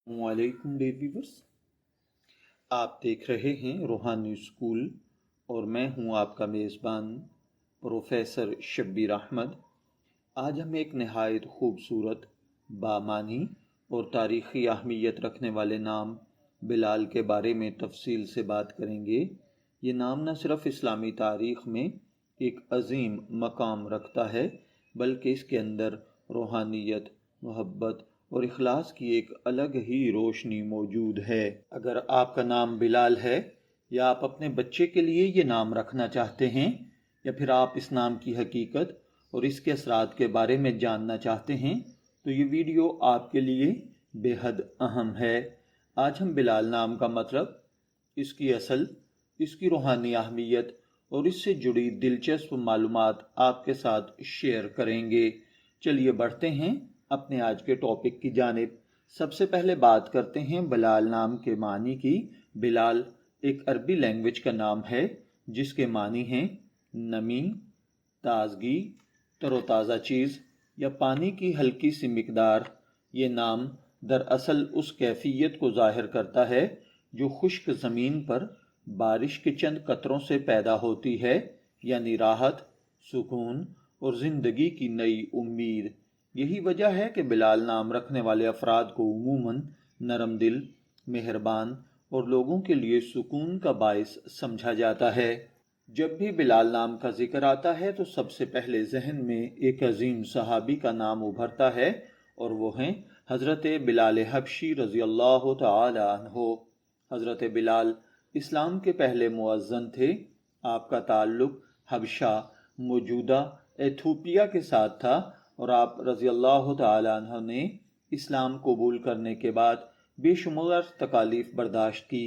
वालेकुम dear viewers, आप देख रहे हैं रूहानी स्कूल और मैं हूं आपका मेज़बान प्रोफेसर शब्बीर अहमद। आज हम एक नहायत खूबसूरत, बामानी और तारीख़ी अहमियत रखने वाले नाम बिलाल के बारे में तफसील से बात करेंगे। ये नाम न सिर्फ़ इस्लामी तारीख़ में एक अज़ीम मकाम रखता है, बल्कि इसके अंदर रूहानियत, मोहब्बत और इखलास की एक अलग ही रोशनी मौजूद है। अगर आपका नाम बिलाल है या आप अपने बच्चे के लिए ये नाम रखना चाहते हैं, या फिर आप इस नाम की हकीकत और इसके असरात के बारे में जानना चाहते हैं, तो ये वीडियो आपके लिए बेहद अहम है। आज हम बिलाल नाम का मतलब, इसकी असल, इसकी रूहानी अहमियत और इससे जुड़ी दिलचस्प मालूमात आपके साथ शेयर करेंगे। चलिए बढ़ते हैं अपने आज के टॉपिक की जानिब। सबसे पहले बात करते हैं बिलाल नाम के मानी की। बिलाल एक अरबी लैंग्वेज का नाम है जिसके मानी हैं नमी, ताजगी, तरोताज़ा चीज़ या पानी की हल्की सी मिकदार। ये नाम दरअसल उस कैफियत को ज़ाहिर करता है जो खुश्क ज़मीन पर बारिश के चंद कतरों से पैदा होती है, यानी राहत, सुकून और ज़िंदगी की नई उम्मीद। यही वजह है कि बिलाल नाम रखने वाले अफराद को उमूमन नरम दिल, मेहरबान और लोगों के लिए सुकून का बायस समझा जाता है। जब भी बिलाल नाम का जिक्र आता है तो सबसे पहले जहन में एक अजीम सहाबी का नाम उभरता है, और वो हैं हज़रत बिलाल हबशी रज़ी अल्लाह तआला अन्हो। हज़रत बिलाल इस्लाम के पहले मुअज्जन थे। आपका ताल्लुक़ हबशा, मौजूदा एथोपिया के साथ था, और आप रज़ी अल्लाह तआला अन्हु ने इस्लाम कबूल करने के बाद बेशुमार तकालीफ बर्दाश्त की।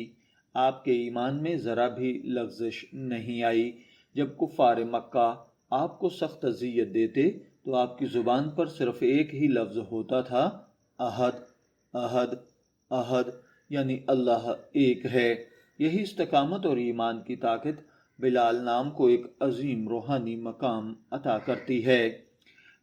आपके ईमान में ज़रा भी लग़ज़श नहीं आई। जब कुफ़ार मक्का आपको सख्त अज़ियत देते तो आपकी ज़ुबान पर सिर्फ़ एक ही लफ्ज़ होता था, अहद, अहद, अहद, यानी अल्लाह एक है। यही इस्तकामत और ईमान की ताकत बिलाल नाम को एक अजीम रूहानी मकाम अता करती है।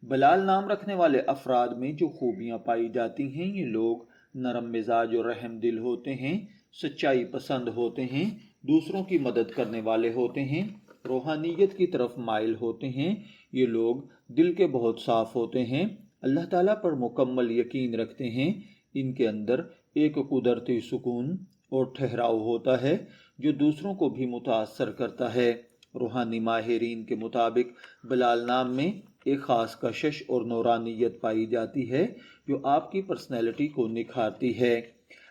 बिलाल नाम रखने वाले अफराद में जो खूबियाँ पाई जाती हैं, ये लोग नरम मिजाज और रहम दिल होते हैं, सच्चाई पसंद होते हैं, दूसरों की मदद करने वाले होते हैं, रूहानियत की तरफ माइल होते हैं। ये लोग दिल के बहुत साफ होते हैं, अल्लाह ताला पर मुकम्मल यकीन रखते हैं। इनके अंदर एक कुदरती सुकून और ठहराव होता है जो दूसरों को भी मुतासर करता है। रूहानी माहिरीन के मुताबिक बिलाल नाम में एक ख़ास कशिश और नूरानियत पाई जाती है जो आपकी पर्सनैलिटी को निखारती है।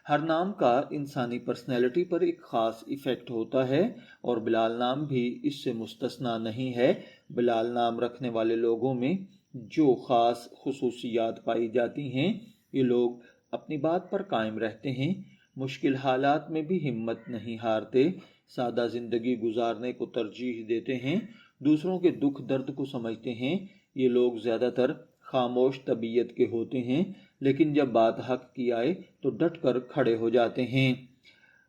हर नाम का इंसानी पर्सनैलिटी पर एक ख़ास इफ़ेक्ट होता है, और बिलाल नाम भी इससे मुस्तस्ना नहीं है। बिलाल नाम रखने वाले लोगों में जो ख़ास खुसूसियात पाई जाती हैं, ये लोग अपनी बात पर कायम रहते हैं, मुश्किल हालात में भी हिम्मत नहीं हारते, सादा ज़िंदगी गुजारने को तरजीह देते हैं, दूसरों के दुख दर्द को समझते हैं। ये लोग ज़्यादातर खामोश तबीयत के होते हैं, लेकिन जब बात हक की आए तो डट कर खड़े हो जाते हैं।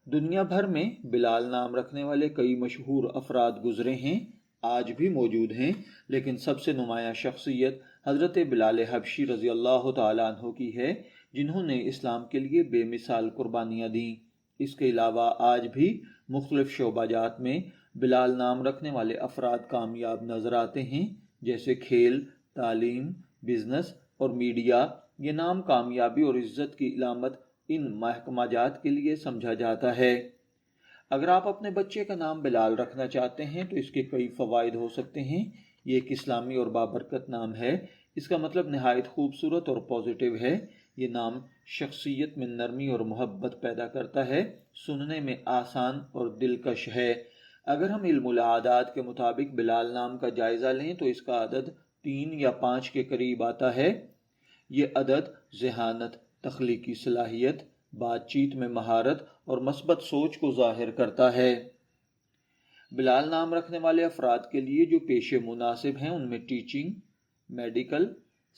दुनिया भर में बिलाल नाम रखने वाले कई मशहूर अफराद गुजरे हैं, आज भी मौजूद हैं, लेकिन सबसे नुमाया शख्सियत हज़रत बिलाल हबशी रज़ी अल्लाह तआला अन्हु की है, जिन्होंने इस्लाम के लिए बेमिसाल कुर्बानियाँ दी। इसके अलावा आज भी मुख्तलिफ शोबाजात में बिलाल नाम रखने वाले अफराद कामयाब नज़र आते हैं, जैसे खेल, तालीम, बिजनेस और मीडिया। ये नाम कामयाबी और इज्जत की इलामत इन महकमाजात के लिए समझा जाता है। अगर आप अपने बच्चे का नाम बिलाल रखना चाहते हैं तो इसके कई फ़वाइद हो सकते हैं। ये एक इस्लामी और बाबरकत नाम है। इसका मतलब नहायत खूबसूरत और पॉजिटिव है। ये नाम शख्सियत में नरमी और मोहब्बत पैदा करता है, सुनने में आसान और दिलकश है। अगर हम इल्मुल आदात के मुताबिक बिलाल नाम का जायज़ा लें तो इसका अदद 3 या 5 के करीब आता है। ये अदद ज़हानत, तख्लीकी सलाहियत, बातचीत में महारत और मस्बत सोच को ज़ाहिर करता है। बिलाल नाम रखने वाले अफराद के लिए जो पेशे मुनासिब हैं, उनमें टीचिंग, मेडिकल,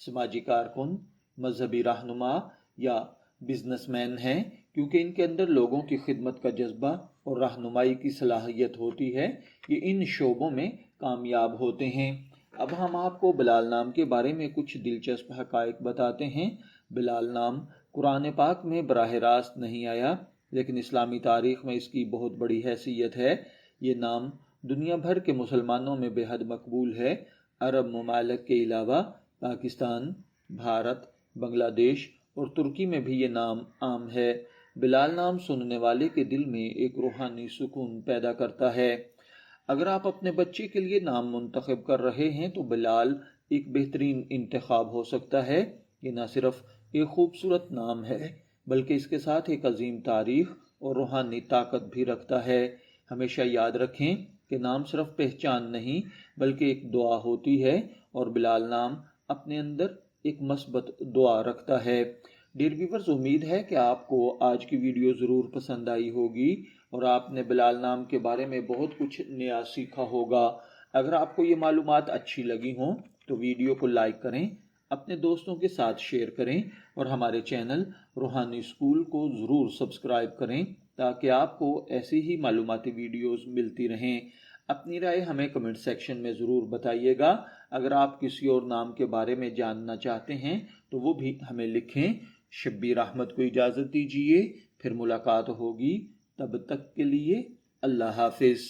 समाजी कारकुन, मजहबी रहनुमा या बिजनेसमैन हैं, क्योंकि इनके अंदर लोगों की खिदमत का जज्बा और रहनुमाई की सलाहियत होती है। ये इन शोबों में कामयाब होते हैं। अब हम आपको बिलाल नाम के बारे में कुछ दिलचस्प हक़ाइक़ बताते हैं। बिलाल नाम قرآن پاک میں براہ راست نہیں آیا، لیکن اسلامی تاریخ میں اس کی بہت بڑی حیثیت ہے۔ یہ نام دنیا بھر کے مسلمانوں میں بے حد مقبول ہے۔ عرب ممالک کے علاوہ پاکستان، بھارت، بنگلہ دیش اور ترکی میں بھی یہ نام عام ہے۔ بلال نام سننے والے کے دل میں ایک روحانی سکون پیدا کرتا ہے۔ اگر آپ اپنے بچے کے لیے نام منتخب کر رہے ہیں تو بلال ایک بہترین انتخاب ہو سکتا ہے۔ یہ نہ صرف ایک خوبصورت نام ہے بلکہ اس کے ساتھ ایک عظیم تاریخ اور روحانی طاقت بھی رکھتا ہے۔ ہمیشہ یاد رکھیں کہ نام صرف پہچان نہیں بلکہ ایک دعا ہوتی ہے، اور بلال نام اپنے اندر ایک مثبت دعا رکھتا ہے۔ ڈیئر ویورز، امید ہے کہ آپ کو آج کی ویڈیو ضرور پسند آئی ہوگی اور آپ نے بلال نام کے بارے میں بہت کچھ نیا سیکھا ہوگا۔ اگر آپ کو یہ معلومات اچھی لگی ہوں تو ویڈیو کو لائک کریں، اپنے دوستوں کے ساتھ شیئر کریں اور ہمارے چینل روحانی اسکول کو ضرور سبسکرائب کریں تاکہ آپ کو ایسی ہی معلوماتی ویڈیوز ملتی رہیں۔ اپنی رائے ہمیں کمنٹ سیکشن میں ضرور بتائیے گا۔ اگر آپ کسی اور نام کے بارے میں جاننا چاہتے ہیں تو وہ بھی ہمیں لکھیں۔ شبیر احمد کو اجازت دیجیے، پھر ملاقات ہوگی، تب تک کے لیے اللہ حافظ۔